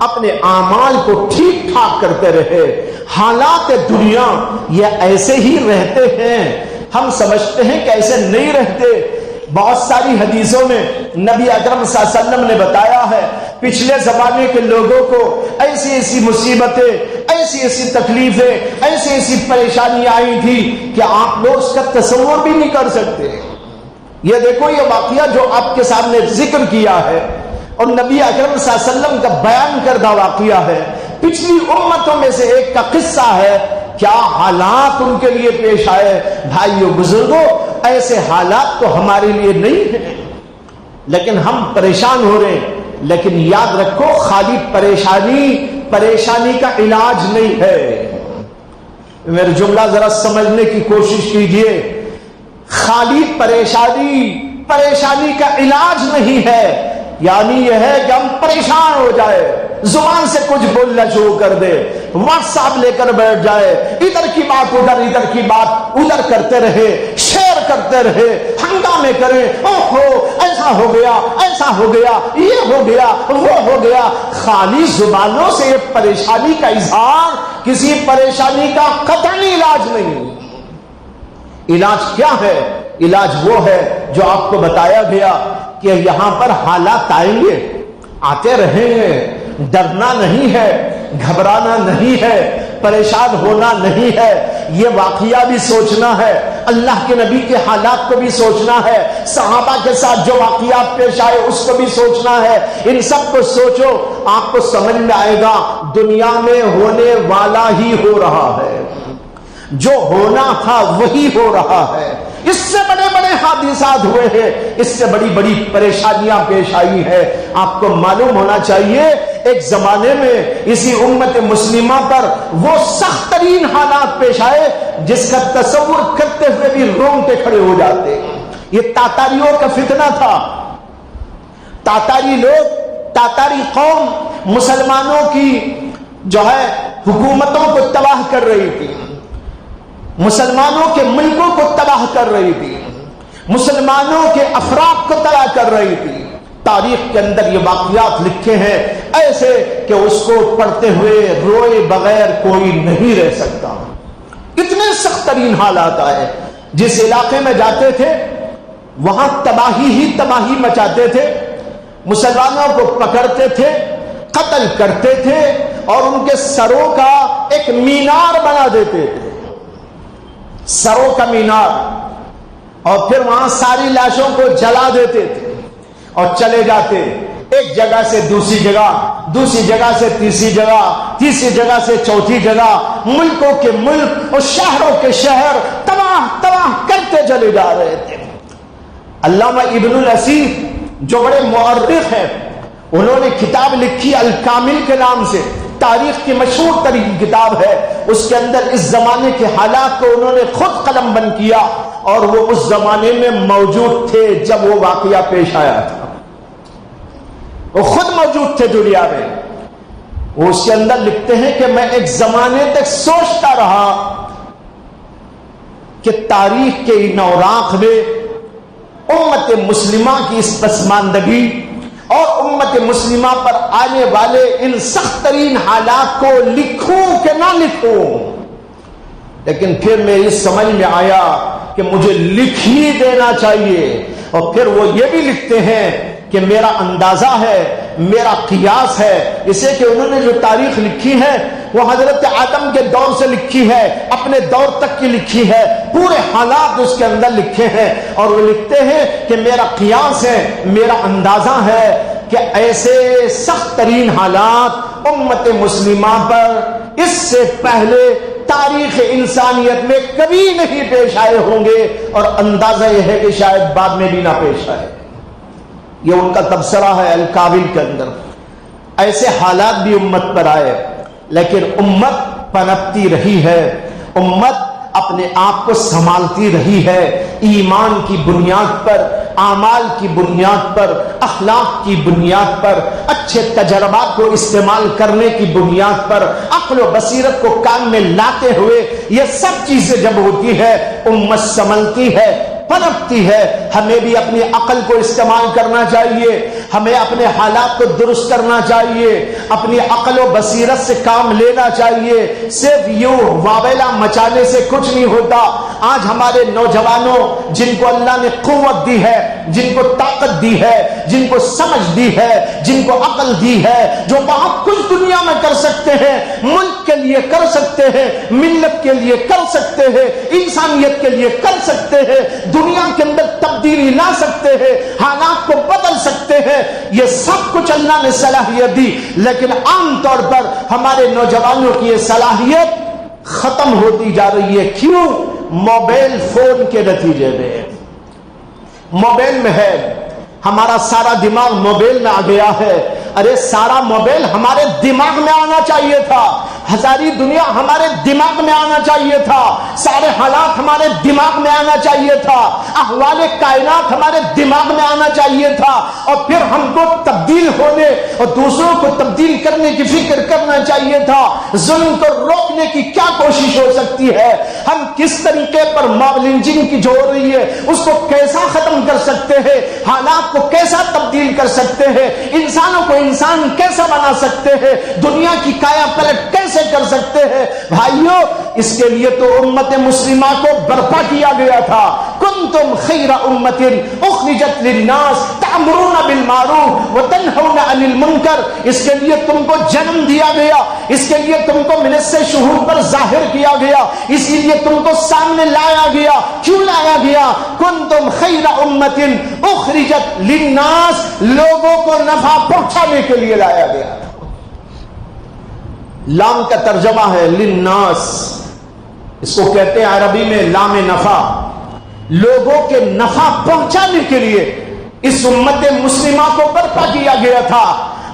اپنے اعمال کو ٹھیک ٹھاک کرتے رہے۔ حالات دنیا یہ ایسے ہی رہتے ہیں، ہم سمجھتے ہیں کہ ایسے نہیں رہتے۔ بہت ساری حدیثوں میں نبی اکرم صلی اللہ علیہ وسلم نے بتایا ہے پچھلے زمانے کے لوگوں کو ایسی ایسی مصیبتیں، ایسی ایسی تکلیفیں، ایسی ایسی پریشانیاں آئی تھی کہ آپ لوگ اس کا تصور بھی نہیں کر سکتے۔ یہ دیکھو، یہ واقعہ جو آپ کے سامنے ذکر کیا ہے اور نبی اکرم صلی اللہ علیہ وسلم کا بیان کردہ واقعہ ہے، پچھلی امتوں میں سے ایک کا قصہ ہے۔ کیا حالات ان کے لیے پیش آئے؟ بھائیو بزرگوں، ایسے حالات تو ہمارے لیے نہیں ہیں، لیکن ہم پریشان ہو رہے ہیں۔ لیکن یاد رکھو، خالی پریشانی کا علاج نہیں ہے۔ میرا جملہ ذرا سمجھنے کی کوشش کیجئے۔ خالی پریشانی کا علاج نہیں ہے، یعنی یہ ہے کہ ہم پریشان ہو جائے، زبان سے کچھ بولنا شروع کر دے، واٹس ایپ لے کر بیٹھ جائے، ادھر کی بات ادھر، ادھر کی بات ادھر کرتے رہے، شیئر کرتے رہے، ہنگامے کریں، اوہو ایسا ہو گیا، ایسا ہو گیا، یہ ہو گیا، وہ ہو گیا۔ خالی زبانوں سے یہ پریشانی کا اظہار کسی پریشانی کا قطعی علاج نہیں۔ علاج کیا ہے؟ علاج وہ ہے جو آپ کو بتایا گیا کہ یہاں پر حالات آئیں گے، آتے رہیں گے، ڈرنا نہیں ہے، گھبرانا نہیں ہے، پریشان ہونا نہیں ہے۔ یہ واقعہ بھی سوچنا ہے، اللہ کے نبی کے حالات کو بھی سوچنا ہے، صحابہ کے ساتھ جو واقعات پیش آئے اس کو بھی سوچنا ہے۔ ان سب کو سوچو، آپ کو سمجھ میں آئے گا دنیا میں ہونے والا ہی ہو رہا ہے، جو ہونا تھا وہی ہو رہا ہے۔ اس سے بڑے بڑے حادثات ہوئے ہیں، اس سے بڑی بڑی پریشانیاں پیش آئی ہیں۔ آپ کو معلوم ہونا چاہیے ایک زمانے میں اسی امت مسلمہ پر وہ سخت ترین حالات پیش آئے جس کا تصور کرتے ہوئے بھی رونگٹے کھڑے ہو جاتے۔ یہ تاتاریوں کا فتنہ تھا۔ تاتاری لوگ، تاتاری قوم مسلمانوں کی جو ہے حکومتوں کو تباہ کر رہی تھی، مسلمانوں کے ملکوں کو تباہ کر رہی تھی، مسلمانوں کے افراد کو تباہ کر رہی تھی۔ تاریخ کے اندر یہ واقعات لکھے ہیں ایسے کہ اس کو پڑھتے ہوئے روئے بغیر کوئی نہیں رہ سکتا۔ اتنے سخت ترین حالات آئے، جس علاقے میں جاتے تھے وہاں تباہی ہی تباہی مچاتے تھے، مسلمانوں کو پکڑتے تھے، قتل کرتے تھے اور ان کے سروں کا ایک مینار بنا دیتے تھے، سروں کا مینار، اور پھر وہاں ساری لاشوں کو جلا دیتے تھے اور چلے جاتے، ایک جگہ سے دوسری جگہ، دوسری جگہ سے تیسری جگہ، تیسری جگہ سے چوتھی جگہ، ملکوں کے ملک اور شہروں کے شہر تباہ کرتے چلے جا رہے تھے۔ علامہ ابن الاسیر جو بڑے مورخ ہیں، انہوں نے کتاب لکھی الکامل کے نام سے، تاریخ کی مشہور ترین کتاب ہے۔ اس کے اندر اس زمانے کے حالات کو انہوں نے خود قلم بند کیا اور وہ اس زمانے میں موجود تھے جب وہ واقعہ پیش آیا تھا، وہ خود موجود تھے دنیا میں۔ وہ اس کے اندر لکھتے ہیں کہ میں ایک زمانے تک سوچتا رہا کہ تاریخ کے ان اوراق میں امت مسلمہ کی اس پسماندگی اور امت مسلمہ پر آنے والے ان سخت ترین حالات کو لکھوں کہ نہ لکھوں، لیکن پھر میری سمجھ میں آیا کہ مجھے لکھ ہی دینا چاہیے۔ اور پھر وہ یہ بھی لکھتے ہیں کہ میرا اندازہ ہے میرا قیاس ہے، اسے کہ انہوں نے جو تاریخ لکھی ہے وہ حضرت آدم کے دور سے لکھی ہے، اپنے دور تک کی لکھی ہے، پورے حالات اس کے اندر لکھے ہیں، اور وہ لکھتے ہیں کہ میرا قیاس ہے، میرا اندازہ ہے کہ ایسے سخت ترین حالات امت مسلمہ پر اس سے پہلے تاریخ انسانیت میں کبھی نہیں پیش آئے ہوں گے، اور اندازہ یہ ہے کہ شاید بعد میں بھی نہ پیش آئے۔ یہ ان کا تبصرہ ہے الکامل کے اندر۔ ایسے حالات بھی امت پر آئے، لیکن امت پنپتی رہی ہے، امت اپنے آپ کو سنبھالتی رہی ہے، ایمان کی بنیاد پر، اعمال کی بنیاد پر، اخلاق کی بنیاد پر، اچھے تجربات کو استعمال کرنے کی بنیاد پر، عقل و بصیرت کو کام میں لاتے ہوئے یہ سب چیزیں جب ہوتی ہے، امت سنبھلتی ہے، پنپتی ہے۔ ہمیں بھی اپنی عقل کو استعمال کرنا چاہیے، ہمیں اپنے حالات کو درست کرنا چاہیے، اپنی عقل و بصیرت سے کام لینا چاہیے۔ صرف یوں واویلا مچانے سے کچھ نہیں ہوتا۔ آج ہمارے نوجوانوں جن کو اللہ نے قوت دی ہے، جن کو طاقت دی ہے، جن کو سمجھ دی ہے، جن کو عقل دی ہے، جو بہت کچھ دنیا میں کر سکتے ہیں، ملک کے لیے کر سکتے ہیں، ملت کے لیے کر سکتے ہیں، انسانیت کے لیے کر سکتے ہیں، دنیا کے اندر تبدیلی لا سکتے ہیں، حالات کو بدل سکتے ہیں، یہ سب کچھ اللہ نے صلاحیت دی، لیکن عام طور پر ہمارے نوجوانوں کی یہ صلاحیت ختم ہوتی جا رہی ہے۔ کیوں؟ موبائل فون کے نتیجے میں۔ موبائل میں ہے، ہمارا سارا دماغ موبائل میں آ گیا ہے۔ ارے سارا موبائل ہمارے دماغ میں آنا چاہیے تھا، ہزاری دنیا ہمارے دماغ میں آنا چاہیے تھا، سارے حالات ہمارے دماغ میں آنا چاہیے تھا، احوال کائنات ہمارے دماغ میں آنا چاہیے تھا، اور پھر ہم کو تبدیل ہونے اور دوسروں کو تبدیل کرنے کی فکر کرنا چاہیے تھا۔ ظلم کو روکنے کی کیا کوشش ہو سکتی ہے؟ ہم کس طریقے پر ماب لنچنگ کی جو ہو رہی ہے اس کو کیسا ختم کر سکتے ہیں، حالات کو کیسا تبدیل کر سکتے ہیں، انسانوں کو انسان کیسا بنا سکتے ہیں، دنیا کی کایا پلٹ کیسے کر سکتے ہیں؟ بھائیو، اس کے لیے تو امت مسلمہ کو برپا کیا گیا تھا۔ کنتم خیر امت اخرجت للناس تأمرون بالمعروف وتنہون عن المنکر، اس کے لیے تم کو جنم دیا گیا، اس کے لیے تم کو منت سے شہور پر ظاہر کیا گیا، اسی لیے تم کو سامنے لایا گیا۔ کیوں لایا گیا؟ کنتم خیر امت اخرجت للناس، لوگوں کو نفع پہنچانے کے لیے لایا گیا۔ لام کا ترجمہ ہے للناس، اس کو کہتے ہیں عربی میں لام نفع، لوگوں کے نفع پہنچانے کے لیے اس امت مسلمہ کو برپا کیا گیا تھا۔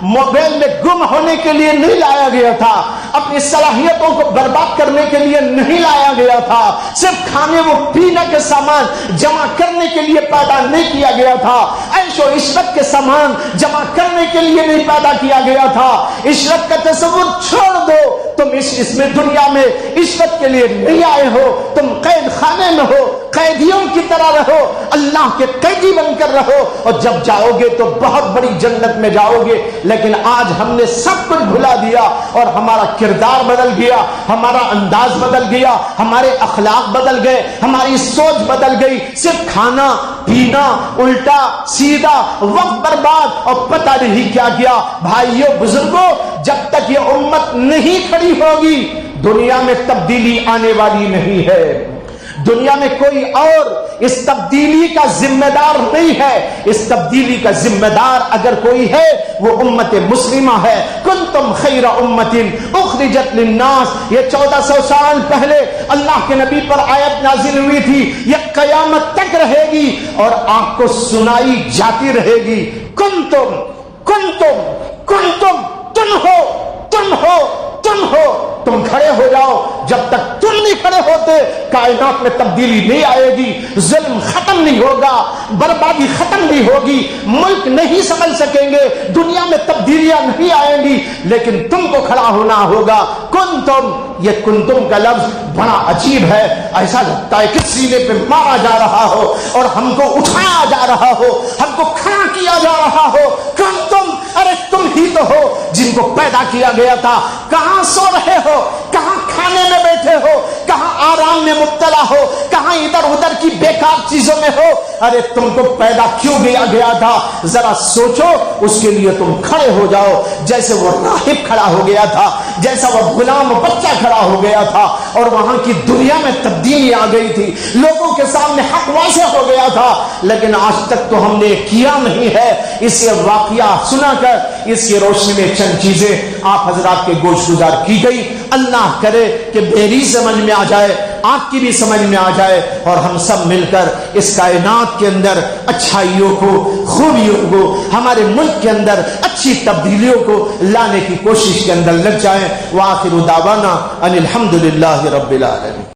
موبائل میں گم ہونے کے لیے نہیں لایا گیا تھا، اپنی صلاحیتوں کو برباد کرنے کے لیے نہیں لایا گیا تھا، صرف کھانے و پینے کے سامان جمع کرنے کے لیے پیدا نہیں کیا گیا تھا، عیش و عشرت کے سامان جمع کرنے کے لیے نہیں پیدا کیا گیا تھا۔ عشرت کا تصور چھوڑ دو، تم اس میں دنیا میں عشرت کے لیے نہیں آئے ہو، تم قید خانے میں ہو، قیدیوں کی طرح رہو، اللہ کے قیدی بن کر رہو، اور جب جاؤ گے تو بہت بڑی جنت میں جاؤ گے۔ لیکن آج ہم نے سب کچھ بھلا دیا، اور ہمارا کردار بدل گیا، ہمارا انداز بدل گیا، ہمارے اخلاق بدل گئے، ہماری سوچ بدل گئی، صرف کھانا پینا، الٹا سیدھا، وقت برباد اور پتہ نہیں کیا کیا۔ بھائیوں بزرگوں، جب تک یہ امت نہیں کھڑی ہوگی دنیا میں تبدیلی آنے والی نہیں ہے۔ دنیا میں کوئی اور اس تبدیلی کا ذمہ دار نہیں ہے، اس تبدیلی کا ذمہ دار اگر کوئی ہے وہ امت مسلمہ ہے۔ کنتم خیر امت اخرجت للناس، یہ 1400 سال پہلے اللہ کے نبی پر آیت نازل ہوئی تھی، یہ قیامت تک رہے گی اور آپ کو سنائی جاتی رہے گی۔ کنتم کنتم کنتم، تم ہو تم ہو تم ہو، تم کھڑے ہو جاؤ۔ جب تک تم نہیں کھڑے ہوتے کائنات میں تبدیلی نہیں آئے گی، ظلم ختم نہیں ہوگا، بربادی ختم نہیں ہوگی، ملک نہیں سنبھل سکیں گے، دنیا میں تبدیلیاں نہیں آئیں گی، لیکن تم کو کھڑا ہونا ہوگا۔ کنتم، یہ کنتم کا لفظ بڑا عجیب ہے، ایسا لگتا ہے کہ سینے پہ مارا جا رہا ہو اور ہم کو اٹھایا جا رہا ہو، ہم کو کھڑا کیا جا رہا ہو۔ کنتم، ارے تم ہی تو ہو جن کو پیدا کیا گیا تھا۔ کہاں سو رہے ہو؟ کہاں کھانے میں بیٹھے ہو؟ کہاں آرام کام میں مبتلا ہو, کہاں ادھر ادھر کی بیکار چیزوں میں ہو. ارے تم کو پیدا کیوں گیا تھا, ذرا سوچو. اس کے لیے تم کھڑے ہو جاؤ جیسے وہ راہب کھڑا ہو گیا تھا, جیسا وہ غلام بچہ کھڑا ہو گیا تھا, اور وہاں کی دنیا میں تبدیلی آ گئی تھی, لوگوں کے سامنے حق واضح ہو گیا تھا. لیکن آج تک تو ہم نے کیا نہیں ہے. اس واقعہ سنا کر اس کی روشنی میں چند چیزیں آپ حضرات کے گوش گزار کی گئی. اللہ کرے کہ میری سمجھ میں آ جائے, آپ کی بھی سمجھ میں آ جائے, اور ہم سب مل کر اس کائنات کے اندر اچھائیوں کو, خوبیوں کو, ہمارے ملک کے اندر اچھی تبدیلیوں کو لانے کی کوشش کے اندر لگ جائیں. وآخر دعوانا ان الحمدللہ رب العالمین.